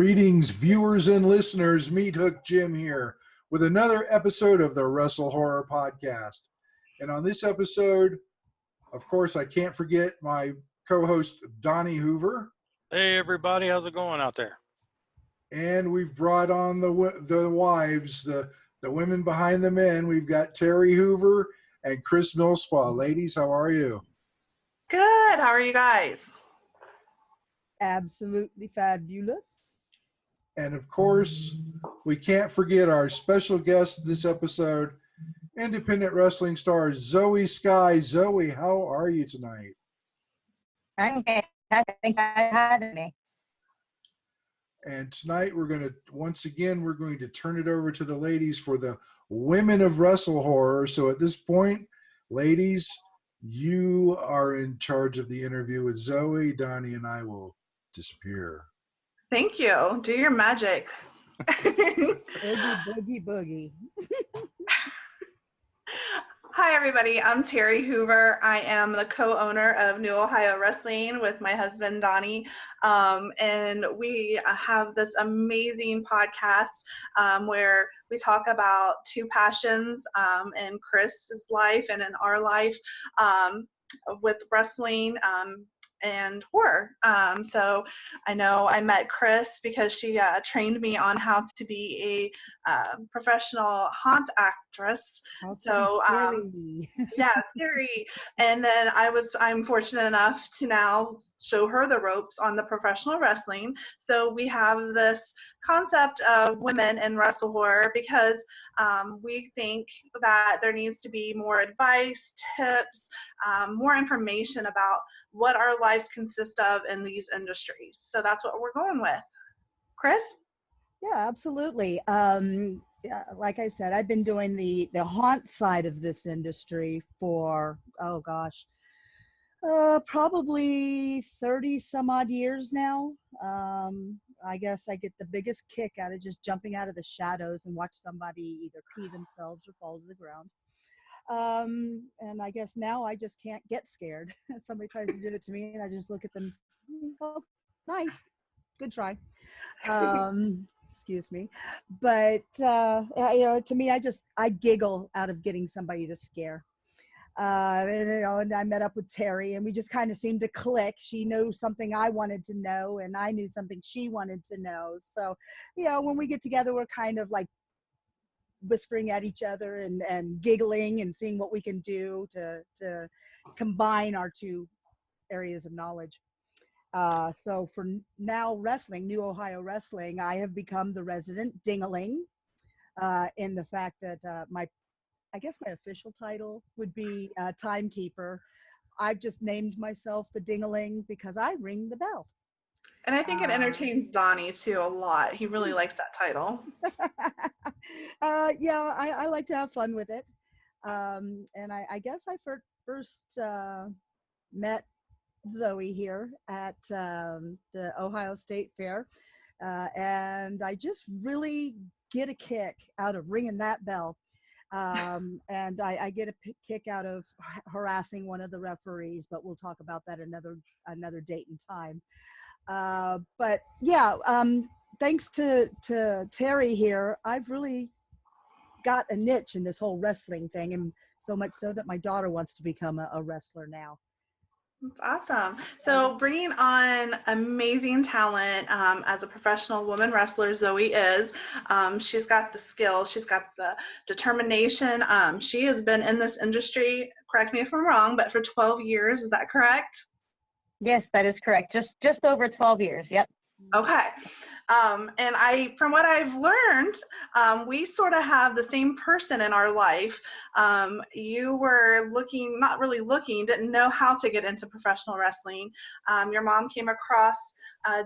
Greetings, viewers and listeners. Meathook Jim here with another episode of the WrestleHorror podcast. And on this episode, of course, I can't forget my co-host, Donnie Hoover. Hey, everybody. How's it going out there? And we've brought on the wives, the women behind the men. We've got Terrie Hoover and Kris Millspaugh. Ladies, how are you? Good. How are you guys? Absolutely fabulous. And of course, we can't forget our special guest this episode, independent wrestling star Zoey Skye. Zoey, how are you tonight? I'm okay. I think I had me. And tonight we're going to turn it over to the ladies for the Women of WrestleHorror. So at this point, ladies, you are in charge of the interview with Zoey. Donnie and I will disappear. Thank you. Do your magic. Boogie, boogie, boogie. Hi, everybody. I'm Terrie Hoover. I am the co-owner of New Ohio Wrestling with my husband, Donnie. And we have this amazing podcast where we talk about two passions in Kris's life and in our life with wrestling and horror. So I know I met Kris because she trained me on how to be a professional haunt actress. So yeah, scary. And then I'm fortunate enough to now show her the ropes on the professional wrestling. So we have this concept of women in wrestle horror because we think that there needs to be more advice, tips, more information about what our lives consist of in these industries. So that's what we're going with. Kris? Yeah, absolutely. Like I said, I've been doing the haunt side of this industry for, probably 30 some odd years now. I guess I get the biggest kick out of just jumping out of the shadows and watch somebody either pee themselves or fall to the ground. And I guess now I just can't get scared. Somebody tries to do it to me and I just look at them, oh, nice, good try. Excuse me. But, to me, I giggle out of getting somebody to scare. And I met up with Terrie and we just kind of seemed to click. She knew something I wanted to know and I knew something she wanted to know. So, when we get together, we're kind of like whispering at each other and giggling and seeing what we can do to combine our two areas of knowledge. So for now wrestling, New Ohio Wrestling, I have become the resident ding-a-ling in the fact that my official title would be timekeeper. I've just named myself the ding-a-ling because I ring the bell. And I think it entertains Donnie too a lot. He really likes that title. I like to have fun with it. And I guess I first met Zoey here at the Ohio State Fair. And I just really get a kick out of ringing that bell. And I get a kick out of harassing one of the referees, but we'll talk about that another date and time. But yeah, thanks to Terrie here, I've really got a niche in this whole wrestling thing, and so much so that my daughter wants to become a wrestler now. That's awesome. So bringing on amazing talent as a professional woman wrestler, Zoey is. She's got the skill. She's got the determination. She has been in this industry, correct me if I'm wrong, but for 12 years. Is that correct? Yes, that is correct. Just over 12 years. Yep. Okay. And from what I've learned, we sort of have the same person in our life. You were not really looking, didn't know how to get into professional wrestling. Your mom came across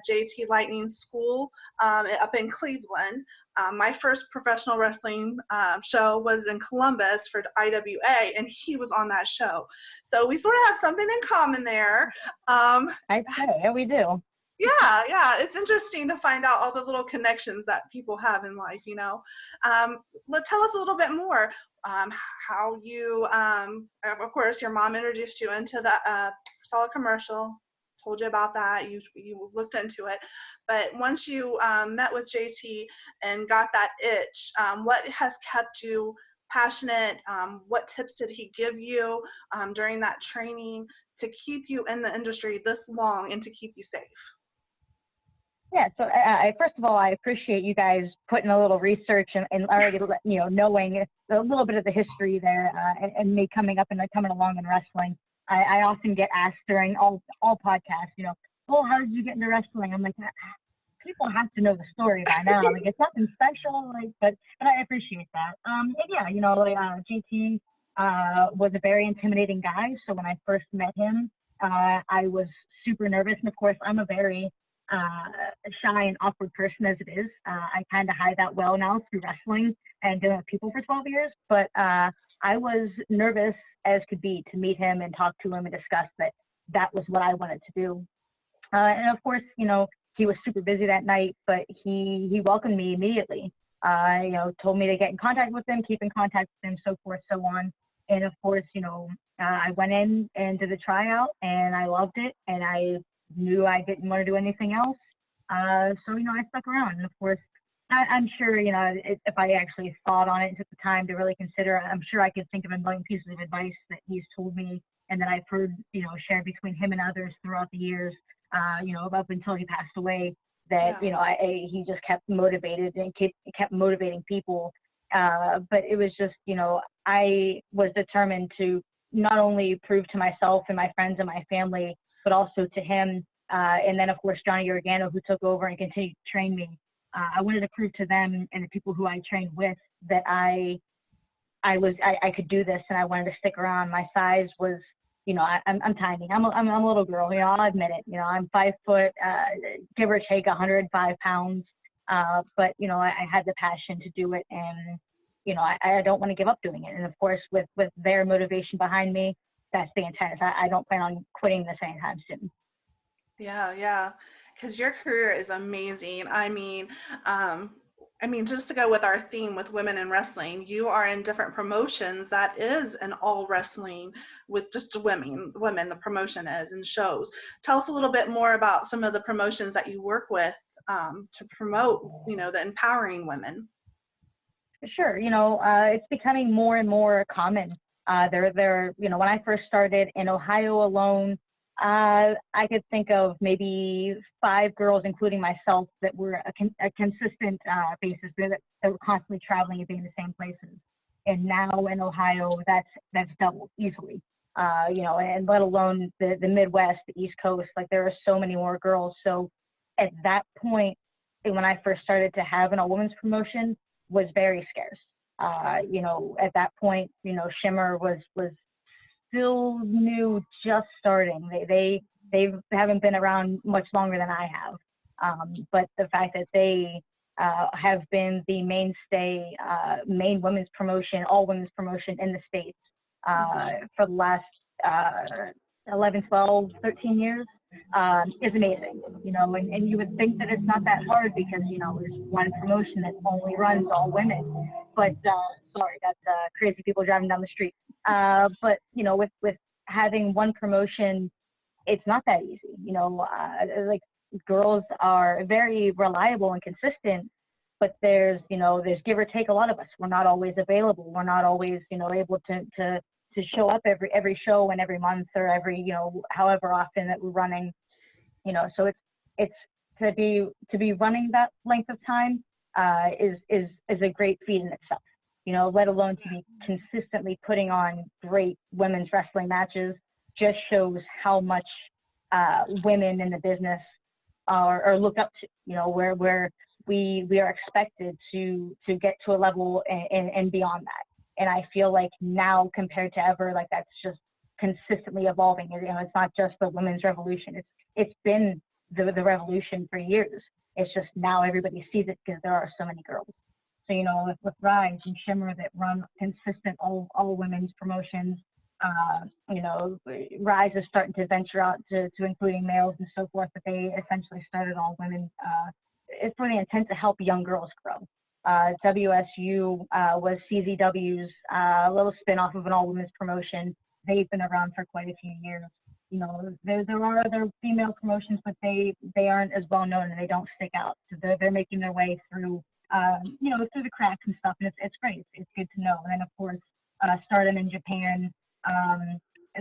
JT Lightning School up in Cleveland. My first professional wrestling show was in Columbus for IWA, and he was on that show. So we sort of have something in common there. I say, yeah, we do. Yeah, it's interesting to find out all the little connections that people have in life, Tell us a little bit more how you, of course, your mom introduced you into the saw a commercial, told you about that. You looked into it. But once you met with JT and got that itch, what has kept you passionate? What tips did he give you during that training to keep you in the industry this long and to keep you safe? Yeah, so first of all, I appreciate you guys putting a little research and already, knowing a little bit of the history there, and me coming up and coming along in wrestling. I often get asked during all podcasts, oh, how did you get into wrestling? I'm like, people have to know the story by now. Like, it's nothing special, but I appreciate that. And yeah, JT was a very intimidating guy. So when I first met him, I was super nervous. And of course, I'm a very shy and awkward person as it is. I kind of hide that well now through wrestling and dealing with people for 12 years. But I was nervous as could be to meet him and talk to him and discuss that was what I wanted to do. And of course, he was super busy that night, but he welcomed me immediately. Told me to get in contact with him, keep in contact with him, so forth, so on. And of course, I went in and did a tryout, and I loved it, and I knew I didn't want to do anything else. So I stuck around. And of course, I'm sure, if I actually thought on it and took the time to really consider, I'm sure I could think of a million pieces of advice that he's told me and that I've heard, shared between him and others throughout the years, up until he passed away, that, he just kept motivated and kept motivating people. But it was just, I was determined to not only prove to myself and my friends and my family, but also to him. And then, of course, Johnny Organo, who took over and continued to train me. I wanted to prove to them and the people who I trained with that I could do this, and I wanted to stick around. My size was, I'm tiny. I'm a little girl. I'll admit it. I'm 5 foot, give or take 105 pounds. But I had the passion to do it, and I don't want to give up doing it. And of course, with their motivation behind me, that's the intent. I don't plan on quitting this anytime soon. Yeah, because your career is amazing. I mean, just to go with our theme with women in wrestling, you are in different promotions that is an all wrestling with just women, the promotion is, and shows. Tell us a little bit more about some of the promotions that you work with to promote, the empowering women. Sure. It's becoming more and more common. When I first started in Ohio alone, I could think of maybe 5 girls, including myself, that were a consistent basis that were constantly traveling and being in the same places. And now in Ohio, that's doubled easily. And let alone the Midwest, the East Coast, like there are so many more girls. So at that point, when I first started to have an all-women's promotion, was very scarce. At that point, Shimmer was still new, just starting. They haven't been around much longer than I have. But the fact that they have been the mainstay, main women's promotion, all women's promotion in the States for the last 11, 12, 13 years is amazing. And you would think that it's not that hard because, there's one promotion that only runs all women. But sorry, that's crazy people driving down the street. But with having one promotion, it's not that easy. Like girls are very reliable and consistent, but there's give or take a lot of us. We're not always available. We're not always able to show up every show and every month or every however often that we're running. So it's to be running that length of time is a great feat in itself. Let alone to be consistently putting on great women's wrestling matches, just shows how much women in the business are looked up to, where we are expected to get to a level and beyond that. And I feel like now compared to ever, like that's just consistently evolving. It's not just the women's revolution. It's been the revolution for years. It's just now everybody sees it because there are so many girls. So, with Rise and Shimmer that run consistent all women's promotions, Rise is starting to venture out to including males and so forth, but they essentially started all women. It's for the intent to help young girls grow. WSU was CZW's little spin-off of an all-women's promotion. They've been around for quite a few years. There are other female promotions, but they aren't as well known and they don't stick out. So they're making their way through, through the cracks and stuff. And it's great. It's good to know. And then of course, Stardom in Japan,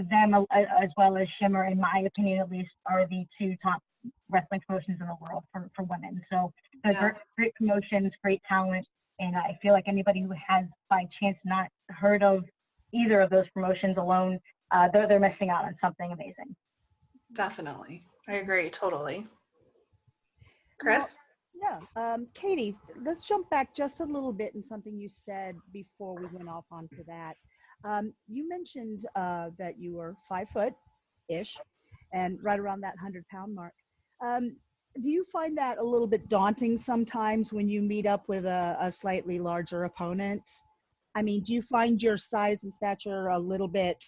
them as well as Shimmer, in my opinion at least, are the two top wrestling promotions in the world for women. So they're great promotions, great talent. And I feel like anybody who has by chance not heard of either of those promotions alone, they're missing out on something amazing. Definitely. I agree totally. Kris? Katie, let's jump back just a little bit in something you said before we went off onto that. You mentioned that you were 5 foot-ish and right around that 100-pound mark. Do you find that a little bit daunting sometimes when you meet up with a slightly larger opponent? I mean, do you find your size and stature a little bit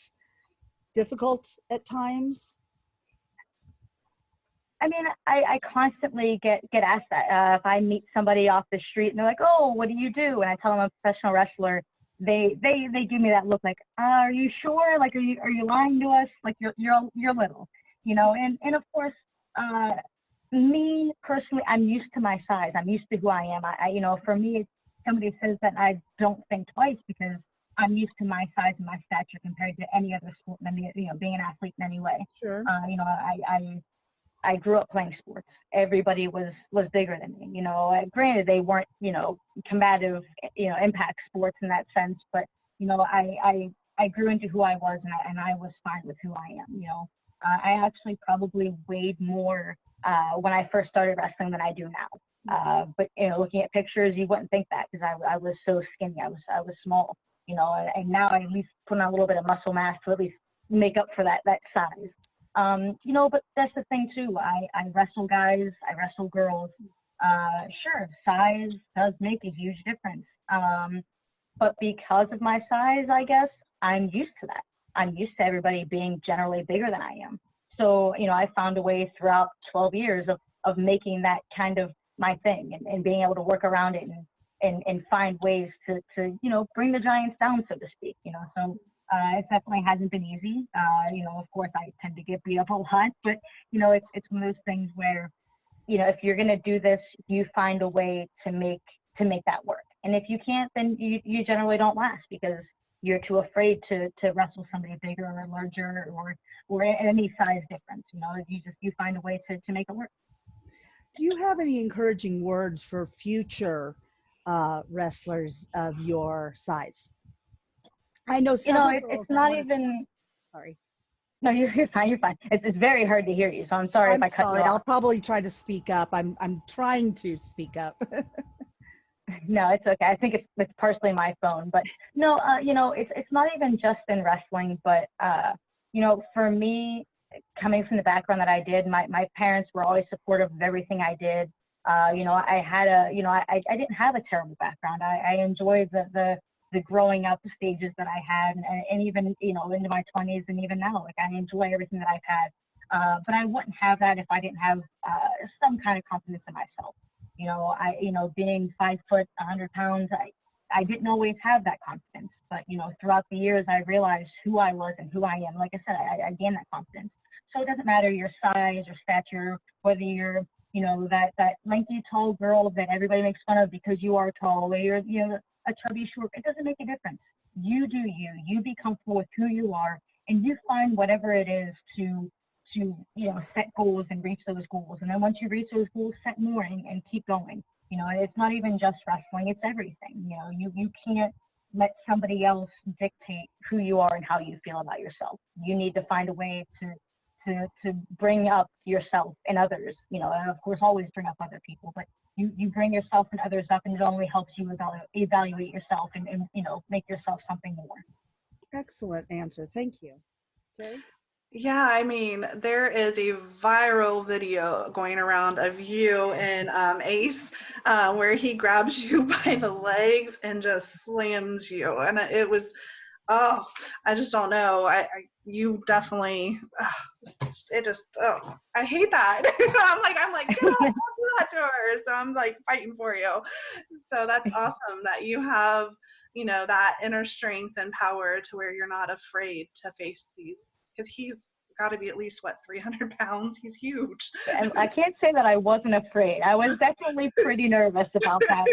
difficult at times? I mean, I constantly get asked that. If I meet somebody off the street and they're like, "Oh, what do you do?" and I tell them I'm a professional wrestler, they give me that look like, "Are you sure? Like, are you lying to us? Like, you're little, And of course, me personally, I'm used to my size. I'm used to who I am. For me, if somebody says that, I don't think twice because I'm used to my size and my stature compared to any other sport, and being an athlete in any way. Sure. I grew up playing sports. Everybody was bigger than me. Granted, they weren't, combative, impact sports in that sense, but I grew into who I was, and I was fine with who I am. I actually probably weighed more when I first started wrestling than I do now. But looking at pictures, you wouldn't think that because I was so skinny. I was small. And now I at least put on a little bit of muscle mass to at least make up for that size. But that's the thing too. I wrestle guys, I wrestle girls. Sure, size does make a huge difference. But because of my size, I guess, I'm used to that. I'm used to everybody being generally bigger than I am. So, I found a way throughout 12 years of making that kind of my thing and being able to work around it and find ways to bring the giants down, so to speak. So it definitely hasn't been easy. Of course, I tend to get beat up a lot, but, it's one of those things where, if you're going to do this, you find a way to make that work. And if you can't, then you generally don't last because you're too afraid to wrestle somebody bigger or larger or any size difference. You find a way to make it work. Do you have any encouraging words for future wrestlers of your size? I know several girls it's not even. Sorry. No, you're fine. You're fine. It's very hard to hear you, so I'm sorry if I cut you off. I'll probably try to speak up. I'm trying to speak up. No, it's okay. I think it's partially my phone, but no, it's not even just in wrestling, but for me, coming from the background that I did, my parents were always supportive of everything I did. I had I didn't have a terrible background. I enjoyed the growing up stages that I had, and even into my 20s, and even now, like I enjoy everything that I've had. But I wouldn't have that if I didn't have some kind of confidence in myself. Being 5 foot, 100 pounds, I didn't always have that confidence. But throughout the years, I realized who I was and who I am. Like I said, I gained that confidence. So it doesn't matter your size or stature, whether you're that lanky tall girl that everybody makes fun of because you are tall, or you're a chubby short. It doesn't make a difference. You do you. You be comfortable with who you are, and you find whatever it is to set goals and reach those goals. And then once you reach those goals, set more and keep going. It's not even just wrestling, it's everything. You can't let somebody else dictate who you are and how you feel about yourself. You need to find a way to bring up yourself and others, and of course always bring up other people, but you bring yourself and others up, and it only helps you evaluate yourself and make yourself something more. Excellent answer. Thank you. Terrie? Yeah, I mean, there is a viral video going around of you and Ace where he grabs you by the legs and just slams you. And it was, I just don't know. You definitely, I hate that. I'm like, get up, don't do that to her. So I'm like fighting for you. So that's awesome that you have, that inner strength and power to where you're not afraid to face these. Because he's got to be at least, what, 300 pounds? He's huge. And I can't say that I wasn't afraid. I was definitely pretty nervous about that.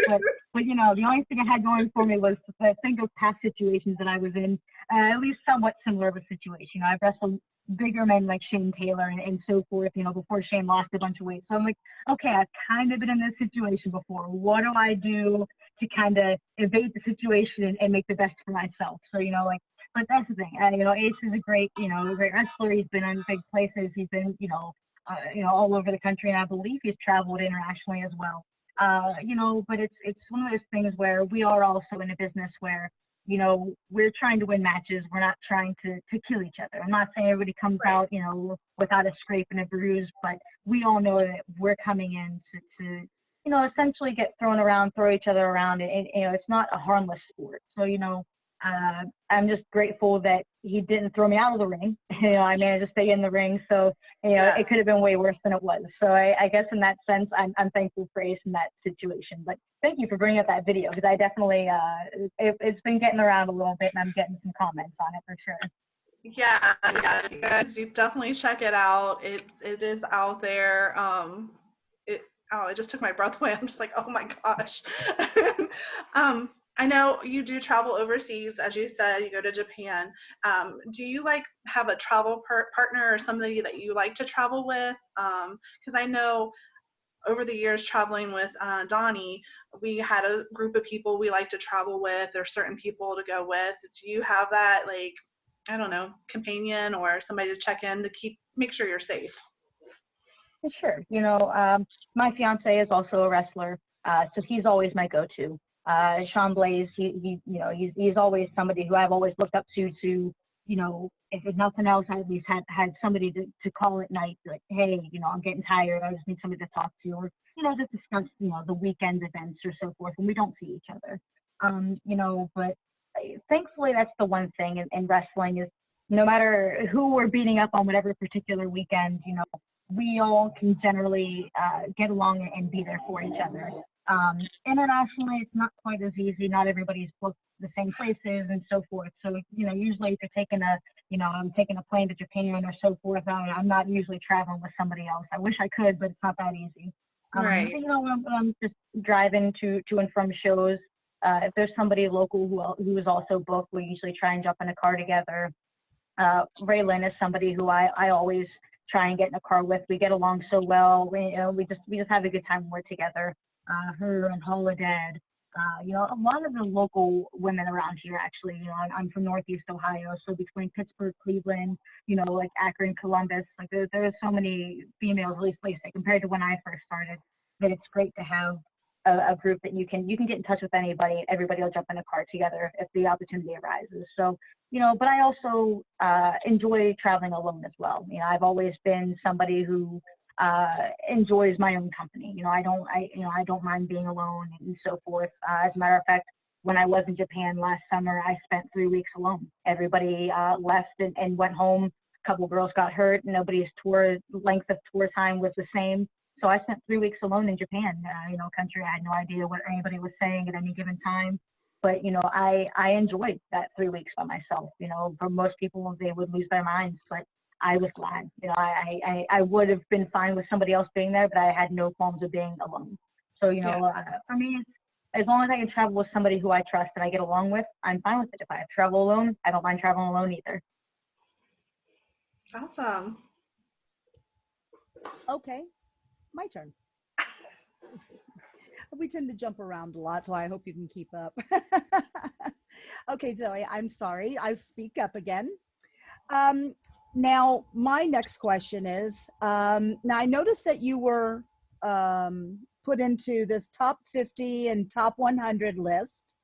But you know, the only thing I had going for me was to think of past situations that I was in, at least somewhat similar of a situation. You know, I've wrestled bigger men like Shane Taylor and so forth, you know, before Shane lost a bunch of weight. So I'm like, okay, I've kind of been in this situation before. What do I do to kind of evade the situation and make the best for myself? So, you know, like, but that's the thing. You know, Ace is a great wrestler. He's been in big places. He's been, all over the country, and I believe he's traveled internationally as well. You know, but it's one of those things where we are also in a business where, you know, we're trying to win matches. We're not trying to kill each other. I'm not saying everybody comes out, you know, without a scrape and a bruise, but we all know that we're coming in to you know, essentially get thrown around, throw each other around, and you know, it's not a harmless sport. So, you know, I'm just grateful that he didn't throw me out of the ring. You know, I managed to stay in the ring. So, you know, it could have been way worse than it was. So I guess in that sense, I'm thankful for Ace in that situation. But thank you for bringing up that video, because I definitely, it's been getting around a little bit, and I'm getting some comments on it for sure. Yeah, you guys, you definitely check it out. It is out there. It just took my breath away. I'm just like, oh my gosh. I know you do travel overseas, as you said, you go to Japan. Do you like have a travel partner or somebody that you like to travel with? Because I know over the years traveling with Donnie, we had a group of people we like to travel with, or certain people to go with. Do you have that, like, I don't know, companion or somebody to check in to make sure you're safe? Sure. You know, my fiance is also a wrestler, so he's always my go-to. Sean Blaze, he's always somebody who I've always looked up to, you know, if nothing else, I at least had somebody to call at night, like, hey, you know, I'm getting tired, I just need somebody to talk to, or, you know, just discuss, you know, the weekend events or so forth, when we don't see each other. You know, but thankfully that's the one thing in wrestling is, no matter who we're beating up on whatever particular weekend, you know, we all can generally get along and be there for each other. Internationally, it's not quite as easy. Not everybody's booked the same places and so forth. So, you know, usually if you're taking I'm taking a plane to Japan or so forth, I'm not usually traveling with somebody else. I wish I could, but it's not that easy. Right. You know, I'm just driving to and from shows. If there's somebody local who is also booked, we usually try and jump in a car together. Raylan is somebody who I always try and get in a car with. We get along so well. We just have a good time when we're together. Her and Holodead, you know, a lot of the local women around here, actually, you know, I'm from Northeast Ohio, so between Pittsburgh, Cleveland, you know, like Akron, Columbus, like there's so many females, at least compared to when I first started, that it's great to have a group that you can get in touch with anybody. Everybody will jump in a car together if the opportunity arises. So, you know, but I also enjoy traveling alone as well. You know, I've always been somebody who enjoys my own company. You know, I don't mind being alone and so forth. As a matter of fact, when I was in Japan last summer, I spent 3 weeks alone. Everybody left and went home. A couple girls got hurt. Nobody's length of tour time was the same. So I spent 3 weeks alone in Japan. You know, country I had no idea what anybody was saying at any given time. But, you know, I enjoyed that 3 weeks by myself. You know, for most people, they would lose their minds, but I was glad. You know, I would have been fine with somebody else being there, but I had no qualms of being alone. So, you know, for me, as long as I can travel with somebody who I trust and I get along with, I'm fine with it. If I travel alone, I don't mind traveling alone either. Awesome. Okay, my turn. We tend to jump around a lot, so I hope you can keep up. Okay, Zoe, I'm sorry. I speak up again. Now, my next question is, now I noticed that you were put into this top 50 and top 100 list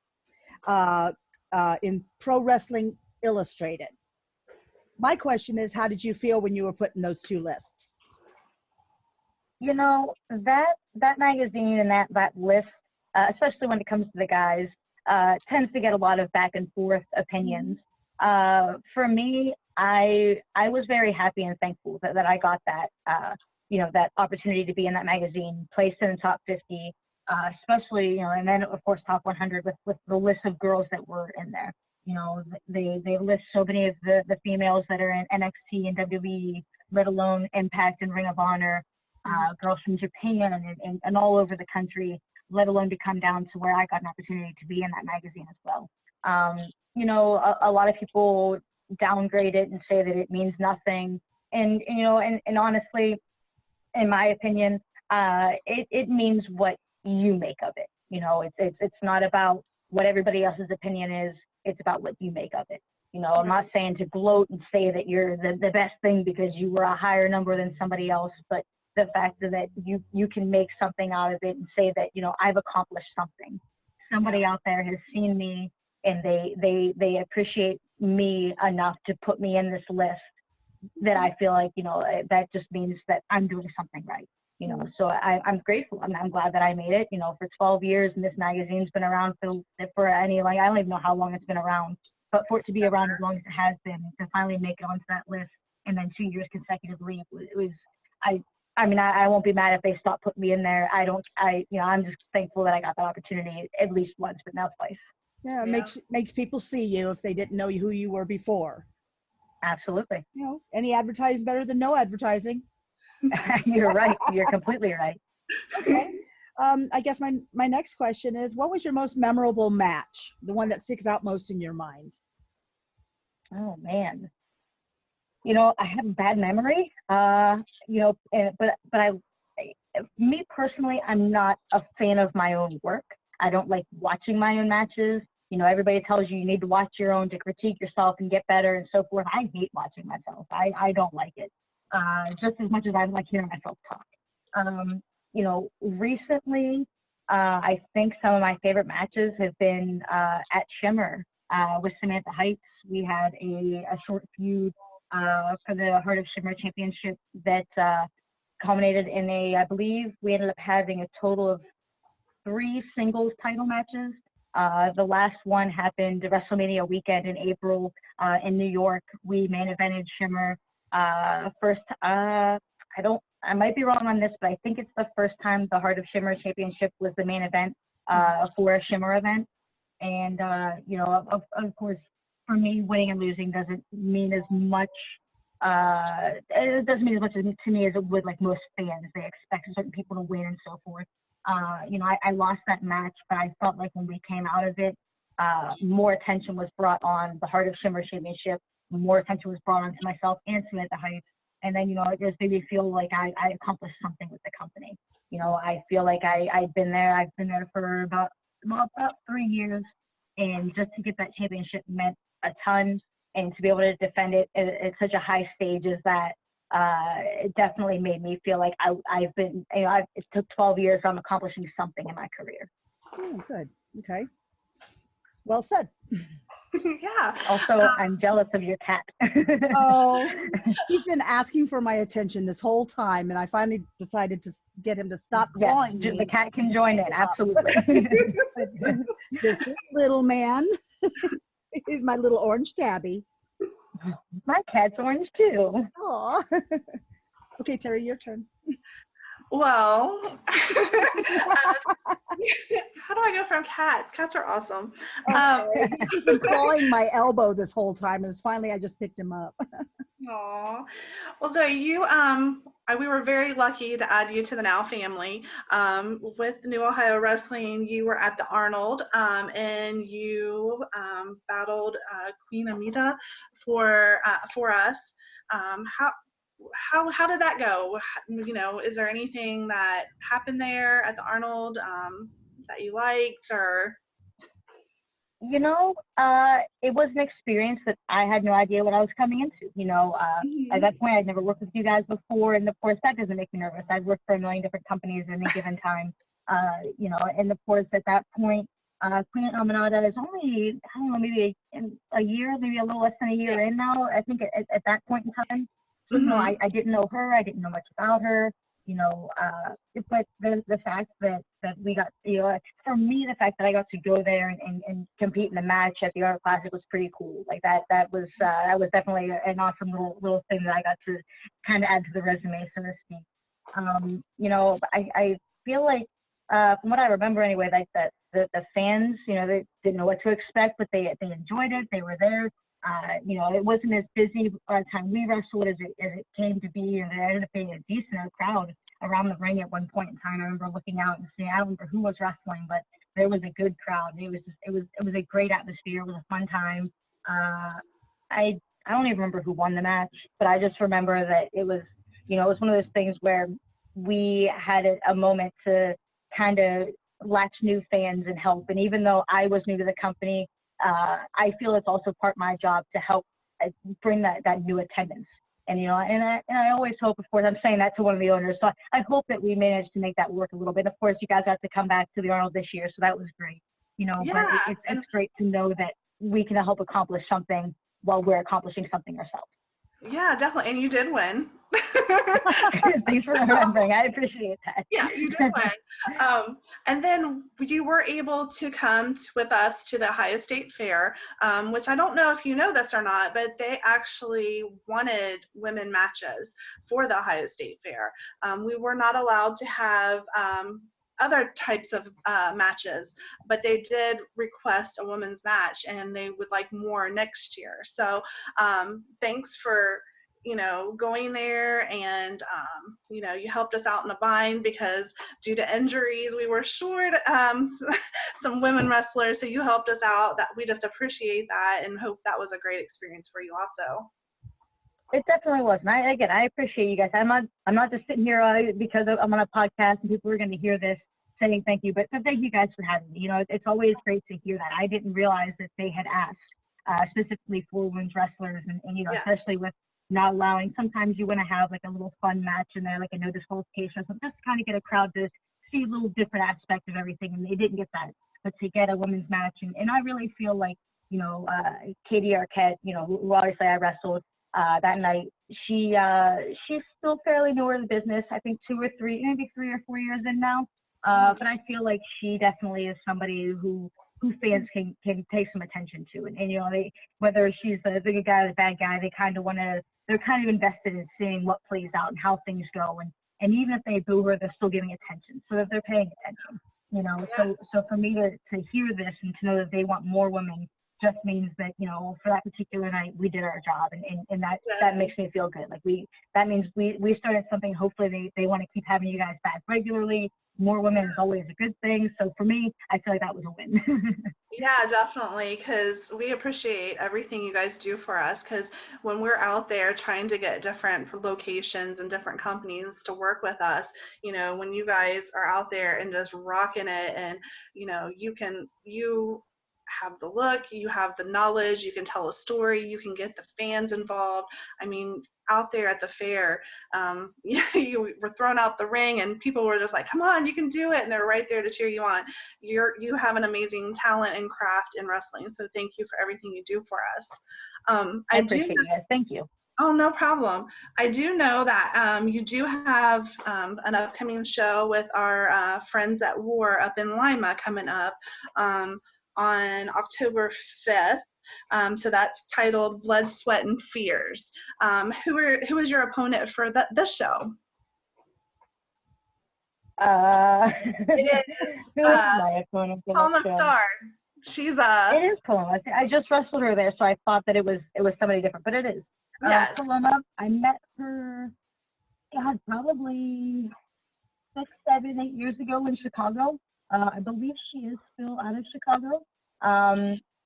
in Pro Wrestling Illustrated. My question is, how did you feel when you were put in those two lists? You know, that magazine and that list, especially when it comes to the guys, tends to get a lot of back and forth opinions. For me, I was very happy and thankful that I got that, you know, that opportunity to be in that magazine, placed in the top 50, especially, you know, and then of course top 100 with the list of girls that were in there. You know, they list so many of the females that are in NXT and WWE, let alone Impact and Ring of Honor, girls from Japan and all over the country, let alone to come down to where I got an opportunity to be in that magazine as well. You know, a lot of people downgrade it and say that it means nothing. And you know, and honestly, in my opinion, it means what you make of it. You know, it's not about what everybody else's opinion is. It's about what you make of it. You know, I'm not saying to gloat and say that you're the best thing because you were a higher number than somebody else, but the fact that you can make something out of it and say that, you know, I've accomplished something. Somebody out there has seen me and they appreciate me enough to put me in this list that I feel like, you know, that just means that I'm doing something right. You know, so I'm grateful. I'm glad that I made it, you know, for 12 years, and this magazine's been around for any, like, I don't even know how long it's been around, but for it to be around as long as it has been, to finally make it onto that list, and then 2 years consecutively, it was, I mean, I won't be mad if they stop putting me in there. You know, I'm just thankful that I got that opportunity at least once, but now twice. Yeah, it makes people see you if they didn't know who you were before. Absolutely. You know, any advertising better than no advertising. You're right. You're completely right. Okay. I guess my next question is, what was your most memorable match? The one that sticks out most in your mind? Oh man. You know, I have a bad memory. You know, but me personally, I'm not a fan of my own work. I don't like watching my own matches. You know, everybody tells you need to watch your own to critique yourself and get better and so forth. I hate watching myself. I don't like it. Just as much as I like hearing myself talk. You know, recently, I think some of my favorite matches have been at Shimmer with Samantha Heights. We had a short feud for the Heart of Shimmer Championship that culminated in I believe we ended up having a total of 3 singles title matches. The last one happened WrestleMania weekend in April in New York. We main evented Shimmer. First, I might be wrong on this, but I think it's the first time the Heart of Shimmer Championship was the main event for a Shimmer event. And, you know, of course, for me, winning and losing doesn't mean as much. It doesn't mean as much to me as it would like most fans. They expect certain people to win and so forth. You know, I lost that match, but I felt like when we came out of it, more attention was brought on the Heart of Shimmer Championship. More attention was brought on to myself and Samantha Heights. And then, you know, it just made me feel like I accomplished something with the company. You know, I feel like I've been there for about 3 years. And just to get that championship meant a ton. And to be able to defend it at such a high stage as that, it definitely made me feel like I've been, you know, it took 12 years. I'm accomplishing something in my career. Oh, good. Okay. Well said. Yeah. Also, I'm jealous of your cat. Oh, he's been asking for my attention this whole time, and I finally decided to get him to stop clawing me. The cat can join in, absolutely. This is little man. He's my little orange tabby. My cat's orange too. Aw. Okay, Terrie, your turn. Well, how do I go from cats? Cats are awesome. He's just been clawing my elbow this whole time, and finally I just picked him up. Aw. Well, so you, we were very lucky to add you to the Now family. With New Ohio Wrestling, you were at the Arnold, and you battled Queen Amita for us. How did that go? You know, is there anything that happened there at the Arnold that you liked, or? You know, it was an experience that I had no idea what I was coming into. You know, at that point, I'd never worked with you guys before, and of course, that doesn't make me nervous. I've worked for a million different companies at any given time. You know, and of course, at that point, Queen Aminata is only, I don't know, maybe a year, maybe a little less than a year in now. I think at that point in time. So, you know, I didn't know her. I didn't know much about her, you know, but the fact that we got, you know, for me, the fact that I got to go there and compete in the match at the Art Classic was pretty cool. Like that was definitely an awesome little thing that I got to kind of add to the resume, so to speak. You know, I feel like, from what I remember anyway, like that the fans, you know, they didn't know what to expect, but they enjoyed it. They were there. You know, it wasn't as busy by the time we wrestled as it came to be, and there ended up being a decent crowd around the ring at one point in time. I remember looking out and seeing, I don't remember who was wrestling, but there was a good crowd. It was a great atmosphere. It was a fun time. I don't even remember who won the match, but I just remember that it was, you know, it was one of those things where we had a moment to kind of latch new fans and help. And even though I was new to the company, I feel it's also part of my job to help bring that new attendance. And, you know, and I always hope, of course, I'm saying that to one of the owners, so I hope that we managed to make that work a little bit. Of course, you guys have to come back to the Arnold this year, so that was great. You know, Yeah, but it's great to know that we can help accomplish something while we're accomplishing something ourselves. Yeah, definitely. And you did win. Thanks for remembering. I appreciate that. Yeah, you did win. And then you were able to come with us to the Ohio State Fair, which I don't know if you know this or not, but they actually wanted women matches for the Ohio State Fair. We were not allowed to have other types of matches, but they did request a women's match, and they would like more next year. So thanks for, you know, going there, and you know, you helped us out in a bind because due to injuries we were short some women wrestlers, so you helped us out. That we just appreciate that and hope that was a great experience for you also. It definitely was. And I appreciate you guys. I'm not just sitting here because I'm on a podcast and people are going to hear this saying thank you, but thank you guys for having me. You know, it's always great to hear that. I didn't realize that they had asked specifically for women's wrestlers, and you know, Yes. especially with not allowing, sometimes you want to have like a little fun match in there, like a no disqualification or something, just to kind of get a crowd to see a little different aspect of everything, and they didn't get that. But to get a women's match, and I really feel like, you know, Katie Arquette, you know, who obviously I wrestled that night, she's still fairly newer in the business. I think 2 or 3, maybe 3 or 4 years in now. But I feel like she definitely is somebody who fans can take some attention to, and you know, whether she's the good guy or the bad guy, they're kind of invested in seeing what plays out and how things go, and even if they boo her, they're still giving attention, so that they're paying attention, you know. Yeah. So for me to hear this and to know that they want more women just means that, you know, for that particular night we did our job, and that makes me feel good. Like that means we started something. Hopefully they want to keep having you guys back regularly. More women is always a good thing. So for me, I feel like that was a win. Yeah, definitely, because we appreciate everything you guys do for us, because when we're out there trying to get different locations and different companies to work with us, you know, when you guys are out there and just rocking it, and you know, you have the look, you have the knowledge, you can tell a story, you can get the fans involved. I mean, out there at the fair, you were thrown out the ring and people were just like, come on, you can do it, and they're right there to cheer you on. You have an amazing talent and craft in wrestling, so thank you for everything you do for us. I appreciate you guys. Thank you. Oh, no problem. I do know that you do have an upcoming show with our friends at War up in Lima coming up on October 5th. So that's titled Blood, Sweat, and Fears. Who is your opponent for this show? It is Who is my opponent for Paloma this show? Star. She's It is Paloma. I just wrestled her there, so I thought that it was somebody different, but it is. Yes. Paloma, I met her, God, probably 6, 7, 8 years ago in Chicago. I believe she is still out of Chicago.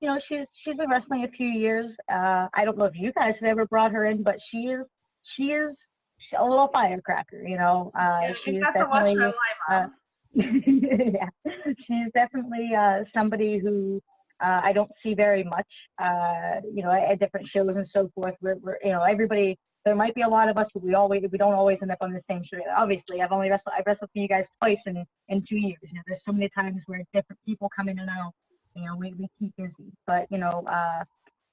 You know, she's been wrestling a few years. I don't know if you guys have ever brought her in, but she is a little firecracker, you know. She's definitely yeah, she's definitely somebody who I don't see very much, you know, at different shows and so forth. We're you know, everybody. There might be a lot of us, but we don't always end up on the same show. Obviously, I've wrestled for you guys twice in 2 years. You know, there's so many times where different people come in and out. You know, we keep busy. But you know,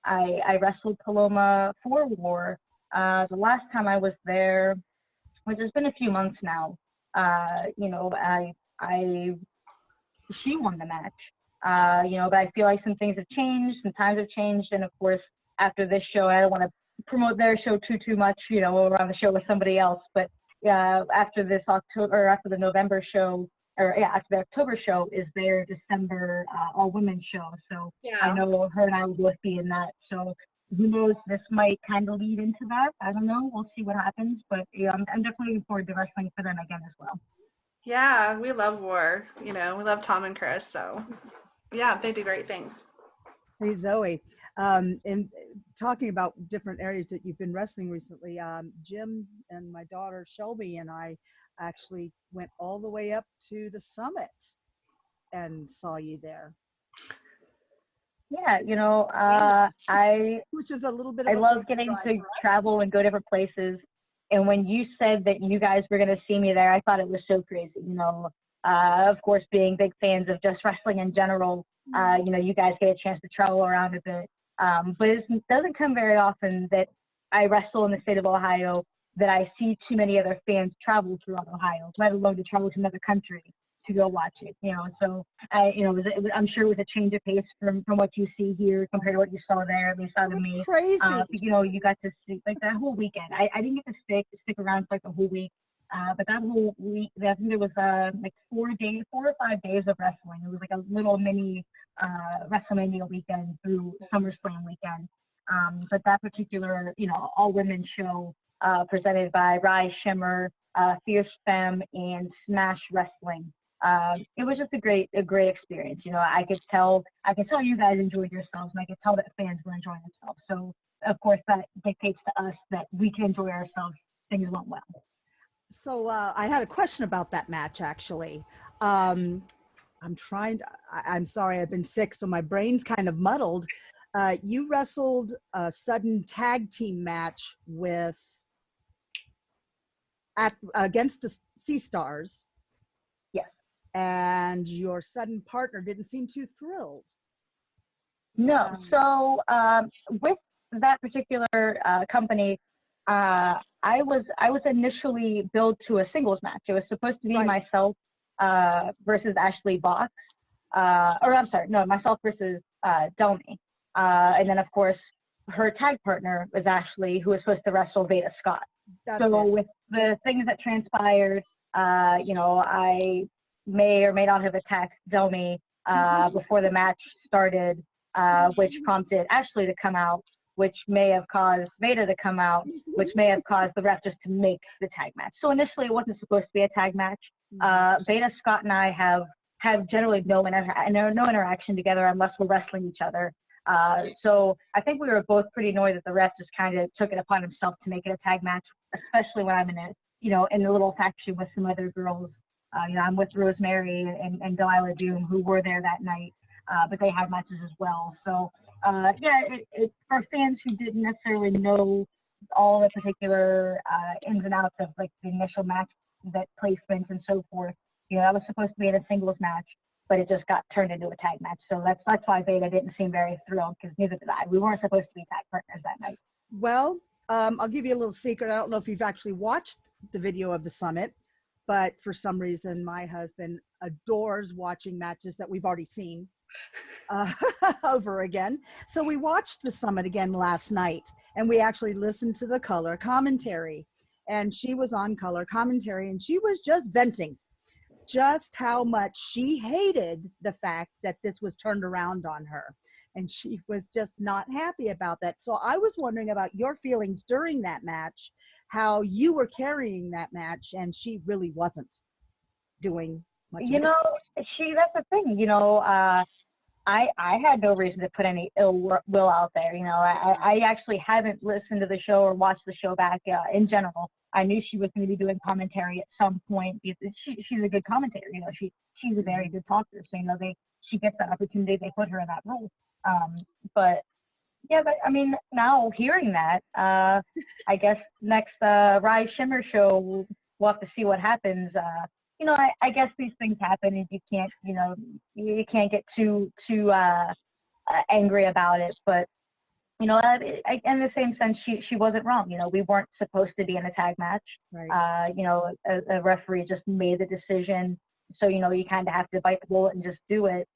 I wrestled Paloma for War. The last time I was there, which has been a few months now. You know, she won the match. You know, but I feel like some things have changed, some times have changed, and of course, after this show, I don't want to promote their show too much. You know, we're on the show with somebody else. But after this October, or after the November show, or yeah, after the October show is their December all women show. So I know her and I will both be in that. So who knows, this might kind of lead into that. I don't know. We'll see what happens. But yeah, I'm definitely looking forward to wrestling for them again as well. Yeah, we love War. You know, we love Tom and Kris. So yeah, they do great things. Hey, Zoe. And talking about different areas that you've been wrestling recently, Jim and my daughter Shelby and I actually went all the way up to the summit and saw you there. Yeah, you know, which is a little bit. I love getting to travel and go different places. And when you said that you guys were going to see me there, I thought it was so crazy. You know, of course, being big fans of just wrestling in general, you know, you guys get a chance to travel around a bit. But it doesn't come very often that I wrestle in the state of Ohio, that I see too many other fans travel throughout Ohio, let alone to travel to another country to go watch it, you know. So, you know, I'm sure it was a change of pace from what you see here compared to what you saw there, at least out of me. Crazy. You know, you got to see, like, that whole weekend. I didn't get to stick around for, like, the whole week. But that whole week, I think there was like 4 or 5 days of wrestling. It was like a little mini WrestleMania weekend through SummerSlam weekend. But that particular, you know, all women show presented by Rye Shimmer, Fierce Femme, and Smash Wrestling. It was just a great experience. You know, I could tell you guys enjoyed yourselves, and I could tell that fans were enjoying themselves. So, of course, that dictates to us that we can enjoy ourselves. Things went well. So I had a question about that match, actually. I'm sorry, I've been sick, so my brain's kind of muddled. You wrestled a sudden tag team match against the Sea Stars. Yes. And your sudden partner didn't seem too thrilled. No. So with that particular company, I was initially billed to a singles match. It was supposed to be myself versus Ashley Box, myself versus Donnie, and then of course her tag partner was Ashley, who was supposed to wrestle Veda Scott. With the things that transpired, you know, I may or may not have attacked Donnie before the match started, which prompted Ashley to come out, which may have caused Veda to come out, which may have caused the ref just to make the tag match. So initially it wasn't supposed to be a tag match. Veda Scott and I have generally no interaction together unless we're wrestling each other. So I think we were both pretty annoyed that the ref just kind of took it upon himself to make it a tag match, especially when I'm in a little faction with some other girls. You know, I'm with Rosemary and Delilah Doom, who were there that night, but they had matches as well. So for fans who didn't necessarily know all the particular ins and outs of like the initial match, that placements and so forth, you know, that was supposed to be in a singles match, but it just got turned into a tag match. So that's why Veda didn't seem very thrilled, because neither did I. We weren't supposed to be tag partners that night. Well, I'll give you a little secret. I don't know if you've actually watched the video of the summit, but for some reason, my husband adores watching matches that we've already seen over again. So we watched the summit again last night, and we actually listened to the color commentary, and she was on color commentary, and she was just venting just how much she hated the fact that this was turned around on her, and she was just not happy about that. So I was wondering about your feelings during that match, how you were carrying that match, and she really wasn't doing much. You know, that's the thing, you know, I had no reason to put any ill will out there. You know, I actually haven't listened to the show or watched the show back in general. I knew she was going to be doing commentary at some point. She's a good commentator. You know, she's a very good talker. So, you know, she gets that opportunity. They put her in that role. But I mean, now hearing that, I guess next Rye Shimmer show, we'll have to see what happens. You know, I guess these things happen, and you can't get too angry about it. But, you know, in the same sense, she wasn't wrong. You know, we weren't supposed to be in a tag match. Right. You know, a referee just made the decision. So, you know, you kind of have to bite the bullet and just do it.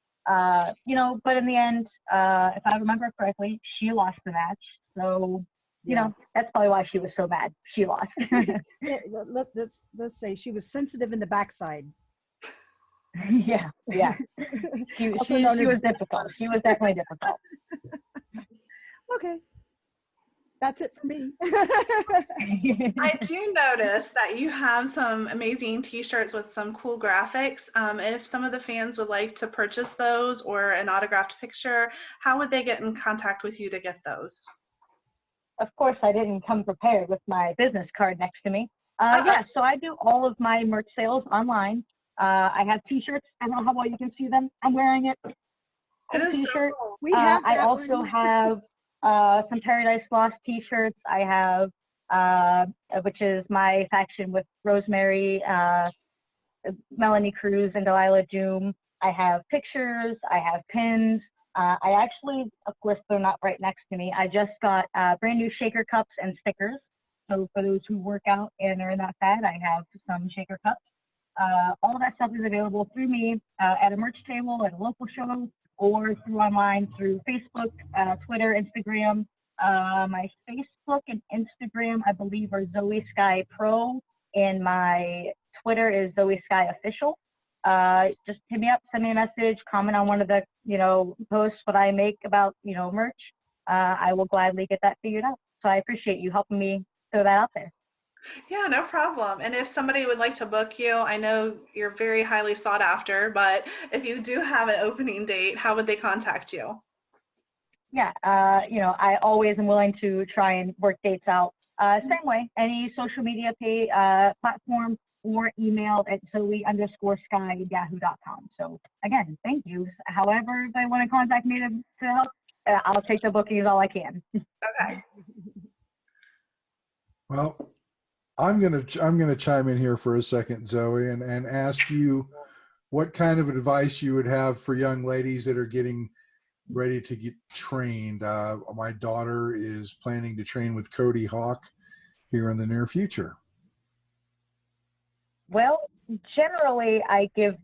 You know, but in the end, if I remember correctly, she lost the match. So, you know, that's probably why she was so mad. She lost. Let's say she was sensitive in the backside. Yeah. She Also known as was difficult. She was definitely difficult. Okay. That's it for me. I do notice that you have some amazing t-shirts with some cool graphics. If some of the fans would like to purchase those or an autographed picture, how would they get in contact with you to get those? Of course, I didn't come prepared with my business card next to me. Yeah, so I do all of my merch sales online. I have t-shirts. I don't know how well you can see them. I'm wearing it. It is T-shirt. so cool. We have I that also one. have some Paradise Lost t-shirts. I have, which is my faction with Rosemary, Melanie Cruz, and Delilah Doom. I have pictures. I have pins. I actually, of course, they're not right next to me. I just got brand new shaker cups and stickers. So for those who work out and are in that fad, I have some shaker cups. All of that stuff is available through me at a merch table, at a local show, or through online, through Facebook, Twitter, Instagram. My Facebook and Instagram, I believe, are Zoey Skye Pro, and my Twitter is Zoey Skye Official. Just hit me up, send me a message, comment on one of the, posts what I make about, merch. I will gladly get that figured out. So I appreciate you helping me throw that out there. Yeah, no problem. And if somebody would like to book you, I know you're very highly sought after, but if you do have an opening date, how would they contact you? Yeah, I always am willing to try and work dates out. Same way, any social media platform or email at Zoey_Skye@yahoo.com. So again, thank you. However, if they want to contact me to help, I'll take the bookings all I can. Okay. Well, I'm gonna chime in here for a second, Zoe, and ask you what kind of advice you would have for young ladies that are getting ready to get trained. My daughter is planning to train with Cody Hawk here in the near future. Well, generally, I give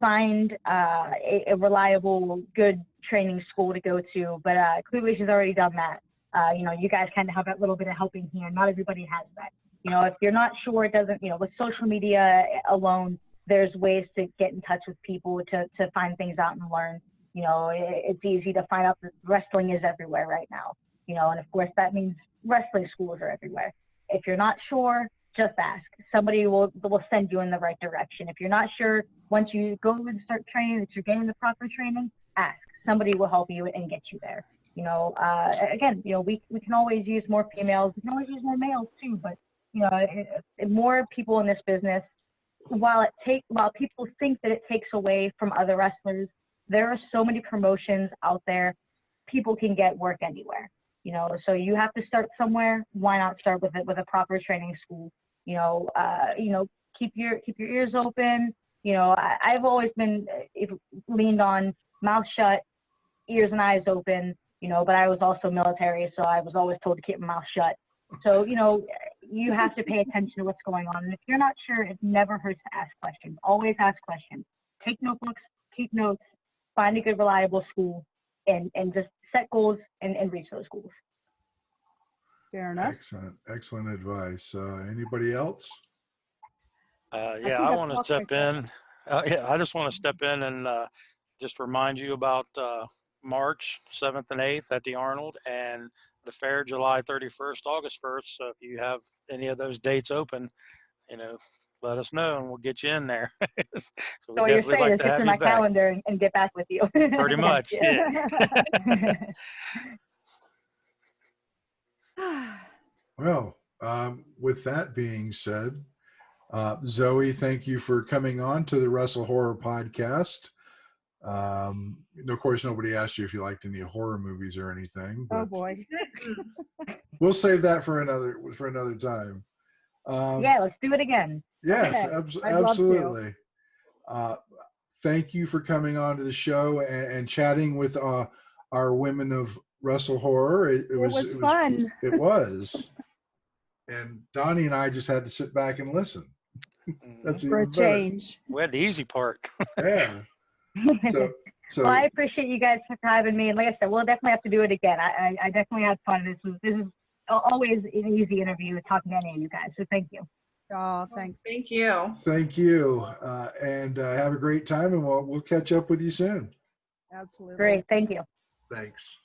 find a reliable, good training school to go to, but clearly she's already done that. You guys kind of have that little bit of helping hand. Not everybody has that. If you're not sure, it doesn't, with social media alone, there's ways to get in touch with people to find things out and learn. It's easy to find out that wrestling is everywhere right now, and of course that means wrestling schools are everywhere. If you're not sure, just ask. Somebody will send you in the right direction. If you're not sure, once you go and start training, that you're getting the proper training, ask. Somebody will help you and get you there. Again, we can always use more females. We can always use more males too, but more people in this business. While people think that it takes away from other wrestlers, there are so many promotions out there. People can get work anywhere. So you have to start somewhere. Why not start with a proper training school? Keep your ears open. I've always been leaned on mouth shut, ears and eyes open. But I was also military, so I was always told to keep my mouth shut. So you have to pay attention to what's going on. And if you're not sure, it never hurts to ask questions. Always ask questions. Take notebooks, keep notes, find a good, reliable school, and just set goals and reach those goals. Fair enough. Excellent advice. Anybody else? Yeah, I want to step in. I just want to step in and just remind you about March 7th and 8th at the Arnold, and the fair July 31st, August 1st. So if you have any of those dates open, let us know and we'll get you in there. So what you're saying is get to my calendar and get back with you. Pretty much, yeah. Well, with that being said, Zoe, thank you for coming on to the WrestleHorror podcast. Of course, nobody asked you if you liked any horror movies or anything. Oh boy. We'll save that for another time. Yeah, let's do it again. Yes, Okay. absolutely. Thank you for coming on to the show and chatting with our women of WrestleHorror. It was fun. It was. And Donnie and I just had to sit back and listen. That's for a even better. change. We had the easy part. Yeah. So well, I appreciate you guys for having me, and like I said, we'll definitely have to do it again. I definitely had fun. This is always an easy interview talking to any of you guys. So thank you. Oh, thanks. Thank you. Thank you. And have a great time, and we'll catch up with you soon. Absolutely. Great. Thank you. Thanks.